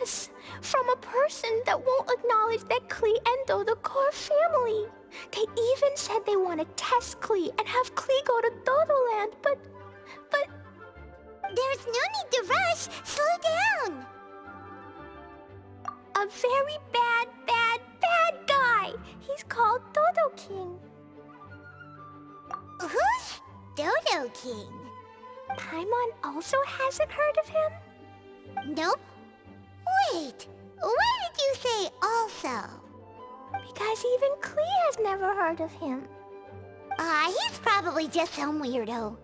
this from a person that won't acknowledge that Klee and Dodo are family. They even said they want to test Klee and have Klee go to Dodoland, but... There's no need to rush. Slow down. A very bad guy. He's called Dodo King. Who's Dodo King? Paimon also hasn't heard of him? Nope. Wait, why did you say also? Because even Klee has never heard of him. He's probably just some weirdo.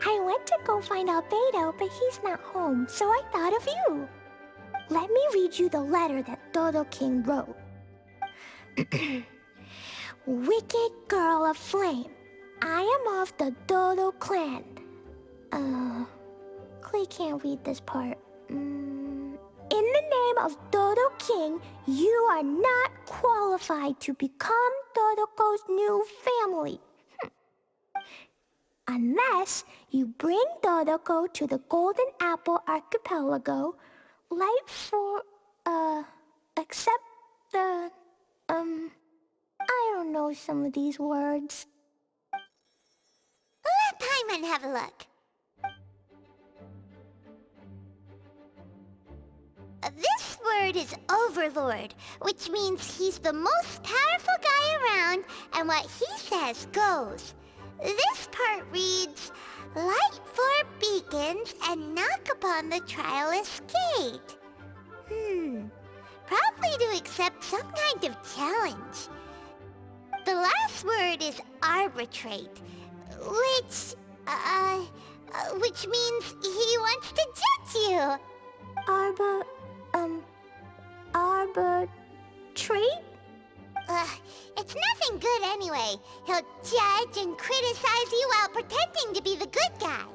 I went to go find out Beto, but he's not home, so I thought of you. Let me read you the letter that Dodo King wrote. Wicked girl of flame, I am of the Dodo clan. Klee can't read this part. In the name of Dodo King, you are not qualified to become Dodoko's new family. Unless you bring Dodoko to the Golden Apple Archipelago, like for, except the, I don't know some of these words. Let Paimon have a look. This word is Overlord, which means he's the most powerful guy around, and what he says goes. This part reads, light four beacons and knock upon the trialist's gate. Probably to accept some kind of challenge. The last word is arbitrate, which means he wants to judge you. Arbitrate? It's nothing good anyway. He'll judge and criticize you while pretending to be the good guy.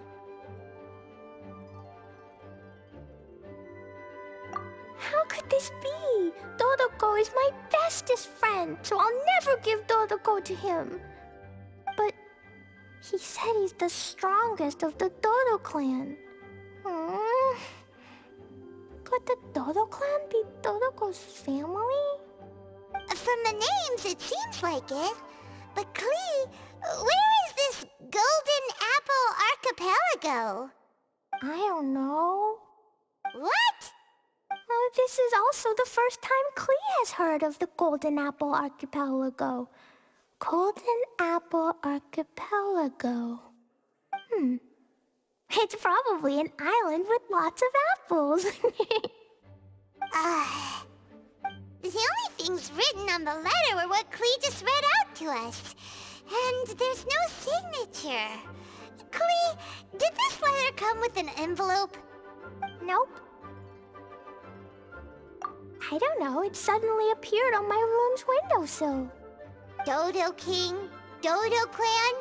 How could this be? Dodoko is my bestest friend, so I'll never give Dodoko to him. But he said he's the strongest of the Dodo clan. Could the Dodo clan be Dodoko's family? From the names, it seems like it. But Klee, where is this Golden Apple Archipelago? I don't know. What? This is also the first time Klee has heard of the Golden Apple Archipelago. Golden Apple Archipelago. It's probably an island with lots of apples. The only things written on the letter were what Klee just read out to us. And there's no signature. Klee, did this letter come with an envelope? Nope. I don't know, it suddenly appeared on my room's windowsill. Dodo King, Dodo Clan?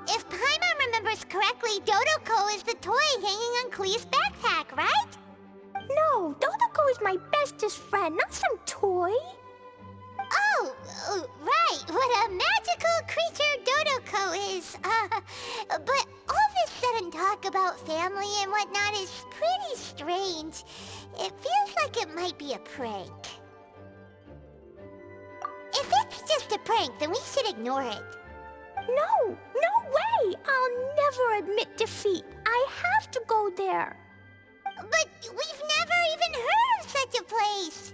If Paimon remembers correctly, Dodoko is the toy hanging on Klee's backpack, right? No, Dodoko is my bestest friend, not some toy. Oh, right, what a magical creature Dodoko is. But all this sudden talk about family and whatnot is pretty strange. It feels like it might be a prank. If it's just a prank, then we should ignore it. No way! I'll never admit defeat. I have to go there. But we've never even heard of such a place.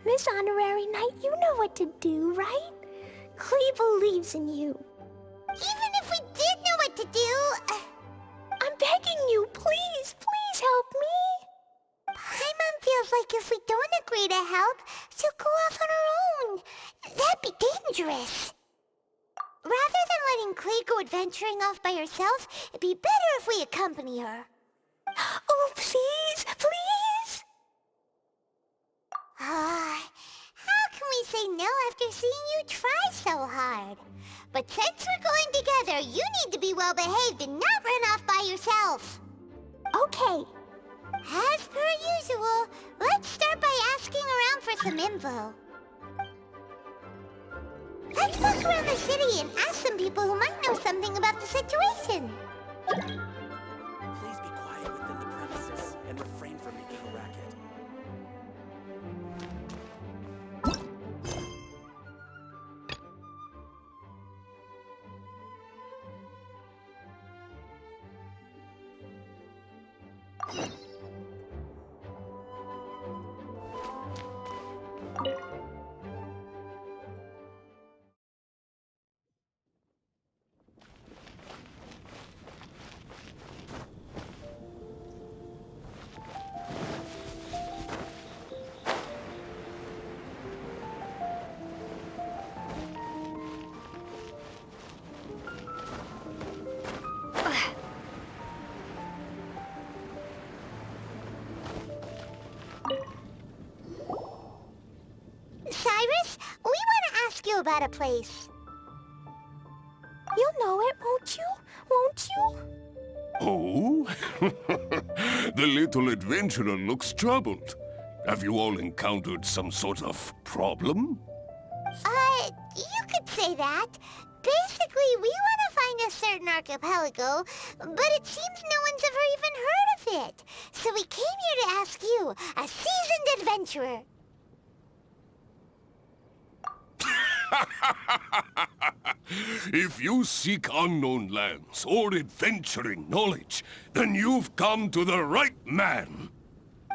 Miss Honorary Knight, you know what to do, right? Klee believes in you. Even if we did know what to do... I'm begging you, please help me. Paimon feels like if we don't agree to help, she'll go off on her own. That'd be dangerous. Rather than letting Klee go adventuring off by herself, it'd be better if we accompany her. Oh, please! How can we say no after seeing you try so hard? But since we're going together, you need to be well behaved and not run off by yourself. Okay. As per usual, let's start by asking around for some info. Let's walk around the city and ask some people who might know something about the situation. Please be quiet within the premises and refrain from making a racket. you about a place. You'll know it, won't you? Won't you? Oh? The little adventurer looks troubled. Have you all encountered some sort of problem? You could say that. Basically, we want to find a certain archipelago, but it seems no one's ever even heard of it. So we came here to ask you, a seasoned adventurer. If you seek unknown lands or adventuring knowledge, then you've come to the right man.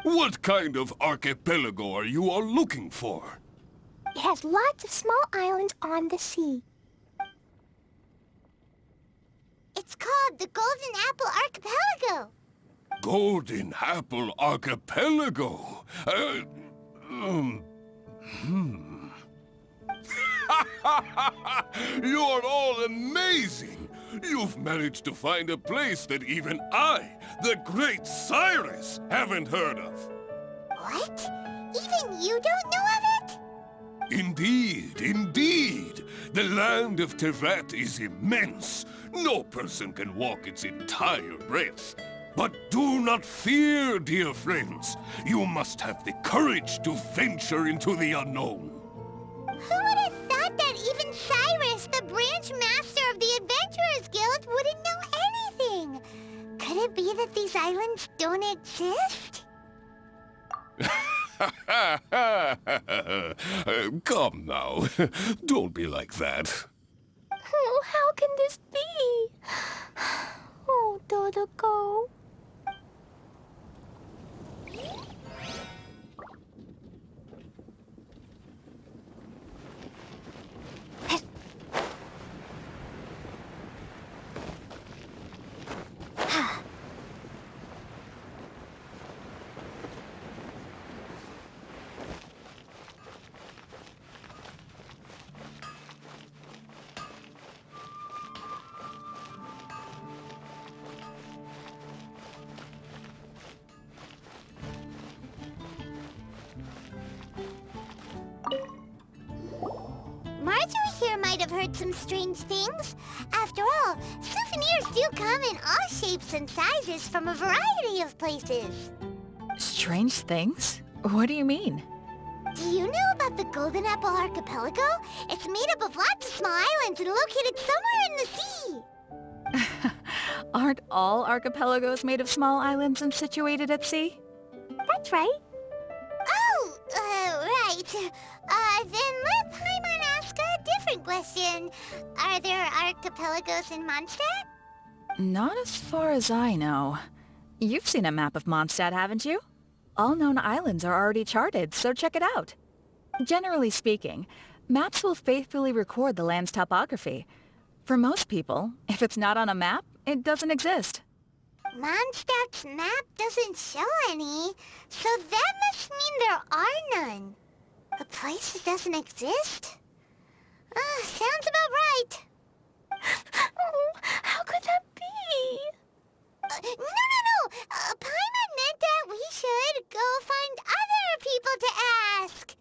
What kind of archipelago are you all looking for? It has lots of small islands on the sea. It's called the Golden Apple Archipelago. Golden Apple Archipelago? You're all amazing! You've managed to find a place that even I, the great Cyrus, haven't heard of. What? Even you don't know of it? Indeed, indeed. The land of Teyvat is immense. No person can walk its entire breadth. But do not fear, dear friends. You must have the courage to venture into the unknown. Who would have thought that even Cyrus, the branch master of the Adventurers Guild, wouldn't know anything? Could it be that these islands don't exist? Come now. Don't be like that. Oh, how can this be? Oh, Dodoco. Marjorie here might have heard some strange things. After all, souvenirs do come in all shapes and sizes from a variety of places. Strange things? What do you mean? Do you know about the Golden Apple Archipelago? It's made up of lots of small islands and located somewhere in the sea. Aren't all archipelagos made of small islands and situated at sea? That's right. Oh, right. Then let Paimon ask a different question. Are there archipelagos in Mondstadt? Not as far as I know. You've seen a map of Mondstadt, haven't you? All known islands are already charted, so check it out. Generally speaking, maps will faithfully record the land's topography. For most people, if it's not on a map, it doesn't exist. Mondstadt's map doesn't show any, so that must mean there are none. A place that doesn't exist? Sounds about right. Oh, how could that be? No. Paimon meant that we should go find other people to ask.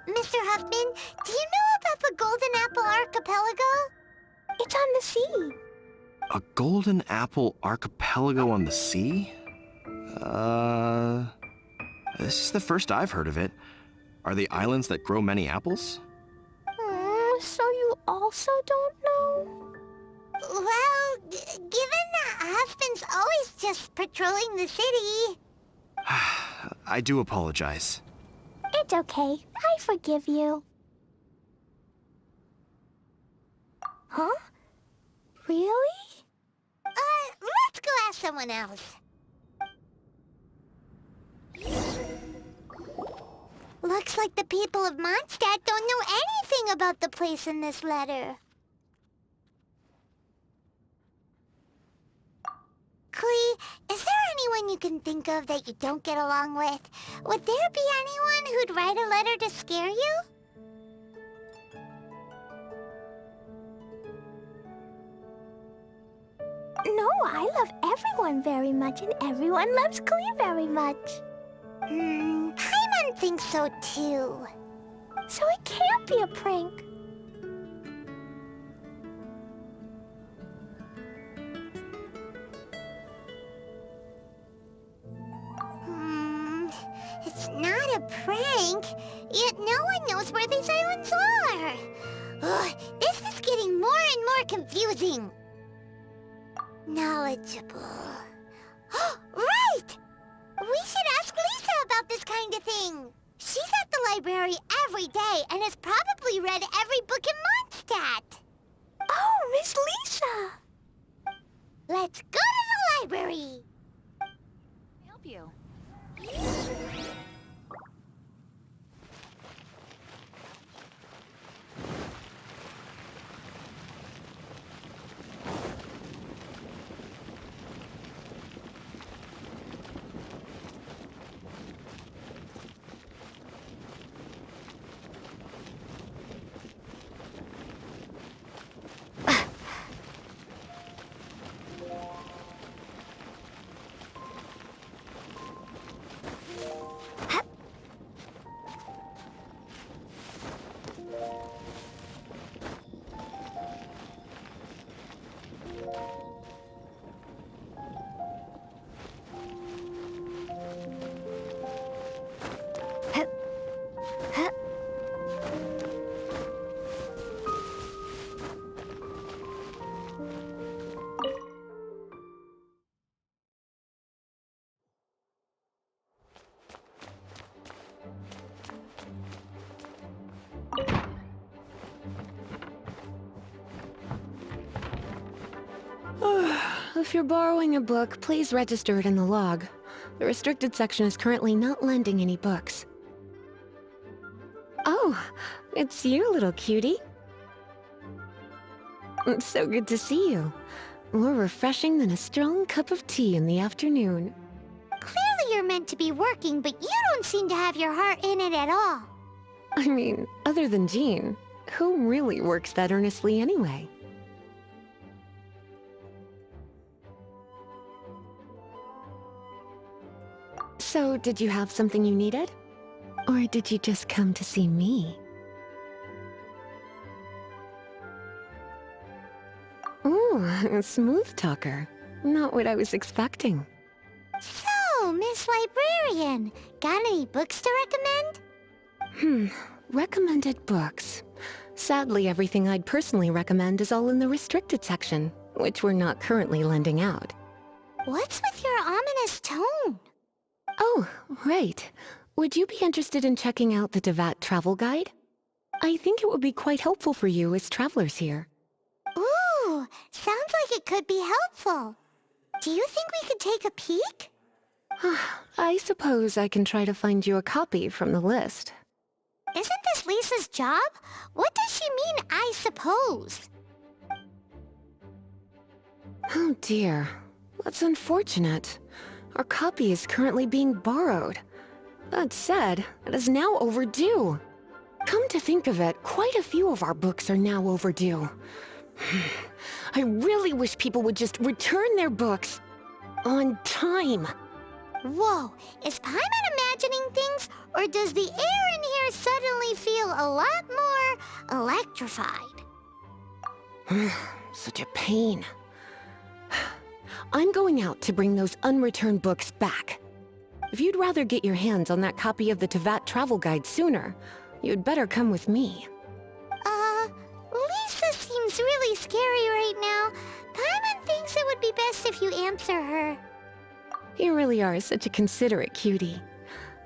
Mr. Huffman, do you know about the Golden Apple Archipelago? It's on the sea. A golden apple archipelago on the sea? This is the first I've heard of it. Are the islands that grow many apples? So you also don't know? Well, given that Huffman's always just patrolling the city... I do apologize. It's okay. I forgive you. Huh? Really? Let's go ask someone else. Looks like the people of Mondstadt don't know anything about the place in this letter. Klee, is there anyone you can think of that you don't get along with? Would there be anyone who'd write a letter to scare you? I love everyone very much, and everyone loves Klee very much. Paimon thinks so too. So it can't be a prank. It's not a prank, yet no one knows where these islands are. Ugh, this is getting more and more confusing. Knowledgeable. Right! We should ask Lisa about this kind of thing. She's at the library every day and has probably read every book in Mondstadt. Oh, Miss Lisa! Let's go to the library. Help you. If you're borrowing a book, please register it in the log. The restricted section is currently not lending any books. Oh, it's you, little cutie. It's so good to see you. More refreshing than a strong cup of tea in the afternoon. Clearly you're meant to be working, but you don't seem to have your heart in it at all. I mean, other than Jean, who really works that earnestly anyway? So, did you have something you needed? Or did you just come to see me? Ooh, a smooth talker. Not what I was expecting. So, Miss Librarian, got any books to recommend? Recommended books. Sadly, everything I'd personally recommend is all in the restricted section, which we're not currently lending out. What's with your ominous tone? Oh, right. Would you be interested in checking out the Devat travel guide? I think it would be quite helpful for you as travelers here. Ooh, sounds like it could be helpful. Do you think we could take a peek? I suppose I can try to find you a copy from the list. Isn't this Lisa's job? What does she mean, I suppose? Oh dear. That's unfortunate. Our copy is currently being borrowed. That said, it is now overdue. Come to think of it, quite a few of our books are now overdue. I really wish people would just return their books on time. Whoa, is Paimon imagining things, or does the air in here suddenly feel a lot more electrified? Such a pain. I'm going out to bring those unreturned books back. If you'd rather get your hands on that copy of the Tevat travel guide sooner, you'd better come with me. Lisa seems really scary right now. Paimon thinks it would be best if you answer her. You really are such a considerate cutie.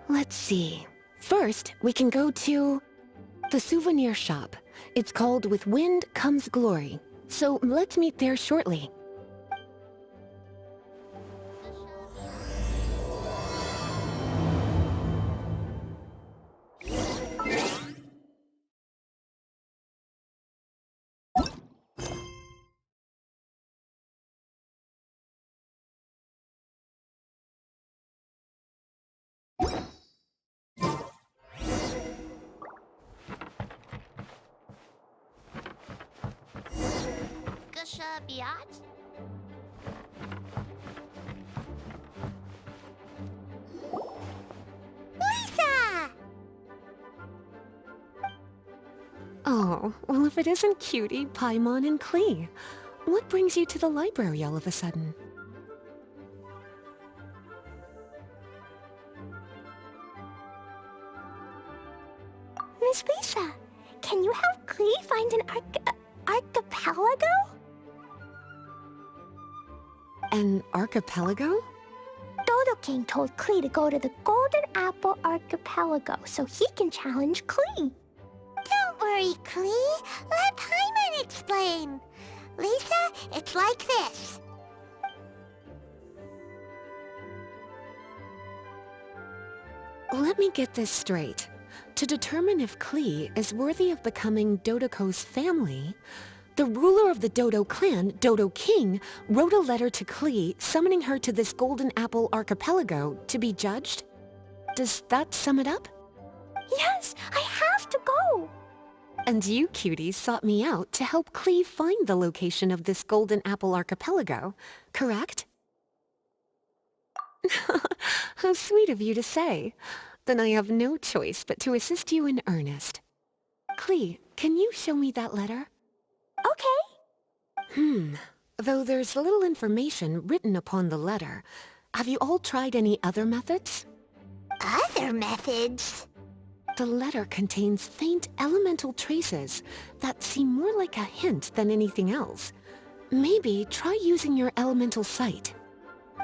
Let's see. First, we can go to the souvenir shop. It's called With Wind Comes Glory. So let's meet there shortly. Gusha Biat? Oh, well if it isn't Cutie, Paimon, and Klee. What brings you to the library all of a sudden? Miss Lisa, can you help Klee find an archipelago? An archipelago? Dodo King told Klee to go to the Golden Apple Archipelago so he can challenge Klee. Don't worry, Klee. Let Paimon explain. Lisa, it's like this. Let me get this straight. To determine if Klee is worthy of becoming Dodoco's family, the ruler of the Dodo clan, Dodo King, wrote a letter to Klee summoning her to this Golden Apple Archipelago to be judged? Does that sum it up? Yes, I have to go. And you, Cutie, sought me out to help Klee find the location of this Golden Apple Archipelago, correct? How sweet of you to say. Then I have no choice but to assist you in earnest. Klee, can you show me that letter? Okay. Though there's little information written upon the letter, have you all tried any other methods? Other methods? The letter contains faint elemental traces that seem more like a hint than anything else. Maybe try using your elemental sight.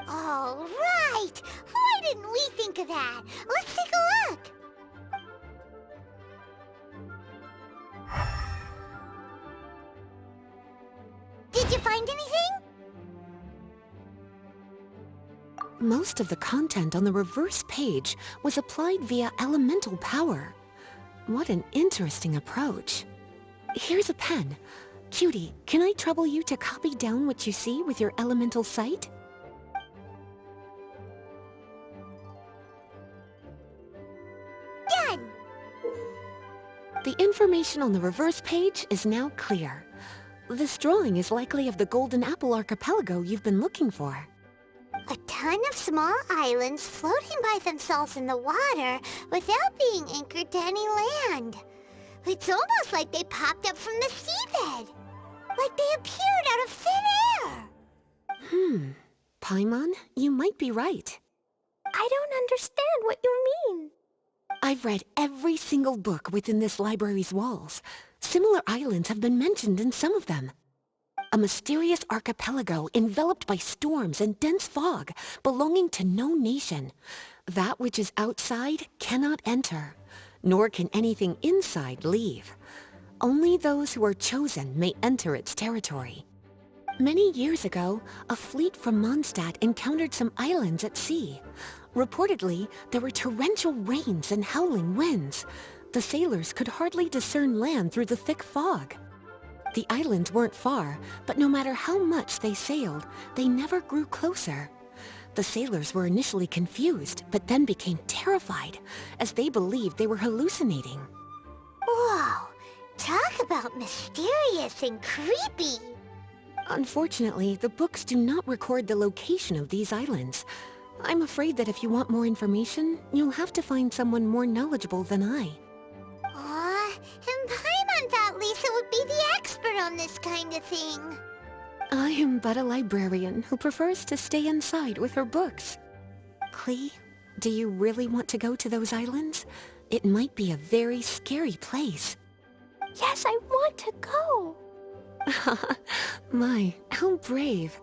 Oh, right! Why didn't we think of that? Let's take a look! Did you find anything? Most of the content on the reverse page was applied via elemental power. What an interesting approach. Here's a pen. Cutie, can I trouble you to copy down what you see with your elemental sight? Done! The information on the reverse page is now clear. This drawing is likely of the Golden Apple Archipelago you've been looking for. A ton of small islands floating by themselves in the water without being anchored to any land. It's almost like they popped up from the seabed. Like they appeared out of thin air. Paimon, you might be right. I don't understand what you mean. I've read every single book within this library's walls. Similar islands have been mentioned in some of them. A mysterious archipelago enveloped by storms and dense fog, belonging to no nation. That which is outside cannot enter, nor can anything inside leave. Only those who are chosen may enter its territory. Many years ago, a fleet from Mondstadt encountered some islands at sea. Reportedly, there were torrential rains and howling winds. The sailors could hardly discern land through the thick fog. The islands weren't far, but no matter how much they sailed, they never grew closer. The sailors were initially confused, but then became terrified, as they believed they were hallucinating. Whoa! Talk about mysterious and creepy! Unfortunately, the books do not record the location of these islands. I'm afraid that if you want more information, you'll have to find someone more knowledgeable than I. Aw, and Paimon thought Lisa would be the expert on this kind of thing. I am but a librarian who prefers to stay inside with her books. Klee, do you really want to go to those islands? It might be a very scary place. Yes, I want to go. My, how brave.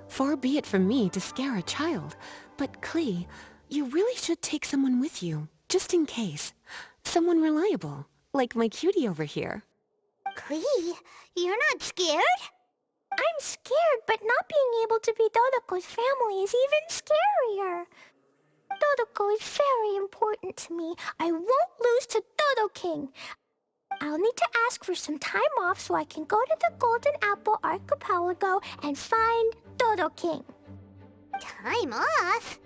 Far be it from me to scare a child, but Klee, you really should take someone with you, just in case. Someone reliable, like my cutie over here. Klee, you're not scared? I'm scared, but not being able to be Dodoco's family is even scarier. Dodoco is very important to me. I won't lose to Dodo King. I'll need to ask for some time off so I can go to the Golden Apple Archipelago and find Dodo King. Time off?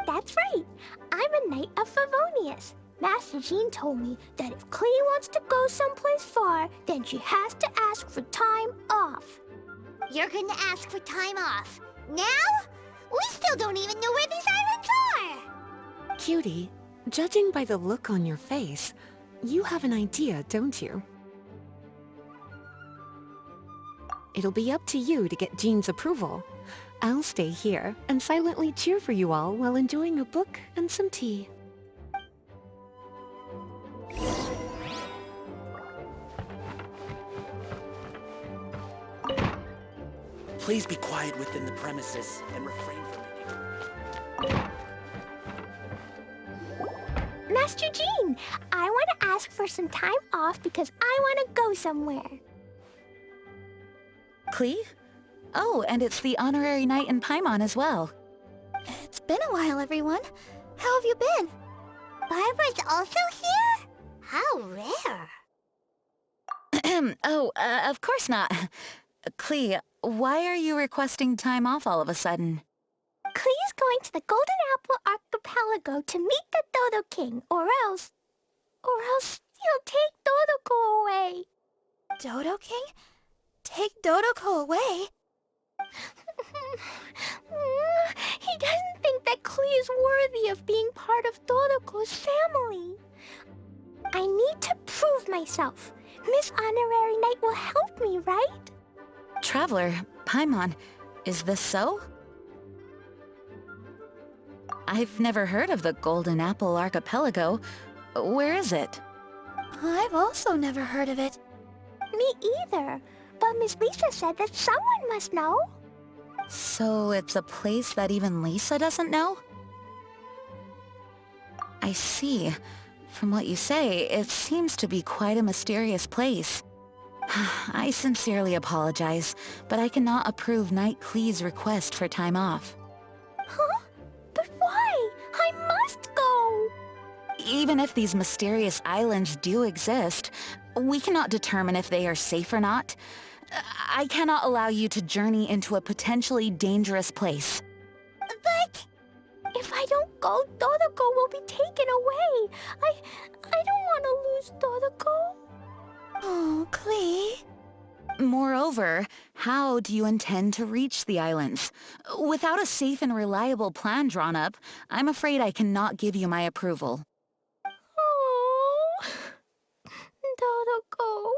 That's right. I'm a Knight of Favonius. Master Jean told me that if Klee wants to go someplace far, then she has to ask for time off. You're gonna ask for time off. Now? We still don't even know where these islands are! Cutie, judging by the look on your face, you have an idea, don't you? It'll be up to you to get Jean's approval. I'll stay here and silently cheer for you all while enjoying a book and some tea. Please be quiet within the premises and refrain from making... Master Jean, I want to ask for some time off because I want to go somewhere. Klee? Oh, and it's the honorary knight in Paimon as well. It's been a while, everyone. How have you been? Barbara's also here? How rare. Of course not. Klee, why are you requesting time off all of a sudden? Klee's going to the Golden Apple Archipelago to meet the Dodo King, or else he'll take Dodoko away. Dodo King? Take Dodoko away? He doesn't think that Klee is worthy of being part of Dodoko's family. I need to prove myself. Miss Honorary Knight will help me, right? Traveler, Paimon, is this so? I've never heard of the Golden Apple Archipelago. Where is it? I've also never heard of it. Me either. But Miss Lisa said that someone must know. So it's a place that even Lisa doesn't know? I see. From what you say, it seems to be quite a mysterious place. I sincerely apologize, but I cannot approve Knight Klee's request for time off. Huh? But why? I must go! Even if these mysterious islands do exist, we cannot determine if they are safe or not. I cannot allow you to journey into a potentially dangerous place. But if I don't go, Dodoko will be taken away. I don't want to lose Dodoko. Oh, Klee. Moreover, how do you intend to reach the islands? Without a safe and reliable plan drawn up, I'm afraid I cannot give you my approval. Oh, Dodoko.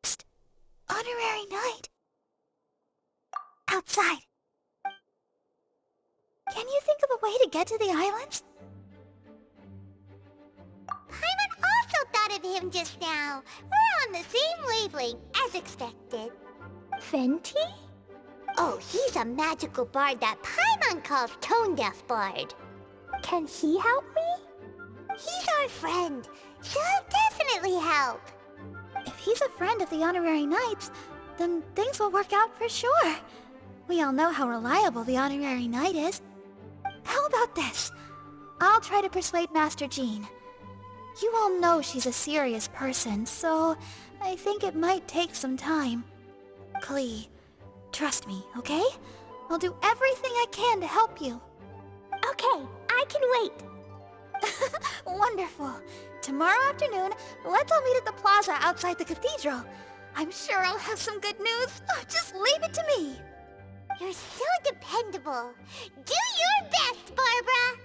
Psst. Honorary Knight. Outside. Can you think of a way to get to the islands? Paimon also thought of him just now. We're on the same wavelength, as expected. Fenty? Oh, he's a magical bard that Paimon calls Tone Deaf Bard. Can he help me? He's our friend. She'll definitely help. If he's a friend of the Honorary Knights, then things will work out for sure. We all know how reliable the Honorary Knight is. How about this? I'll try to persuade Master Jean. You all know she's a serious person, so I think it might take some time. Klee, trust me, okay? I'll do everything I can to help you. Okay, I can wait. Wonderful. Tomorrow afternoon, let's all meet at the plaza outside the cathedral. I'm sure I'll have some good news. Just leave it to me. You're so dependable. Do your best, Barbara!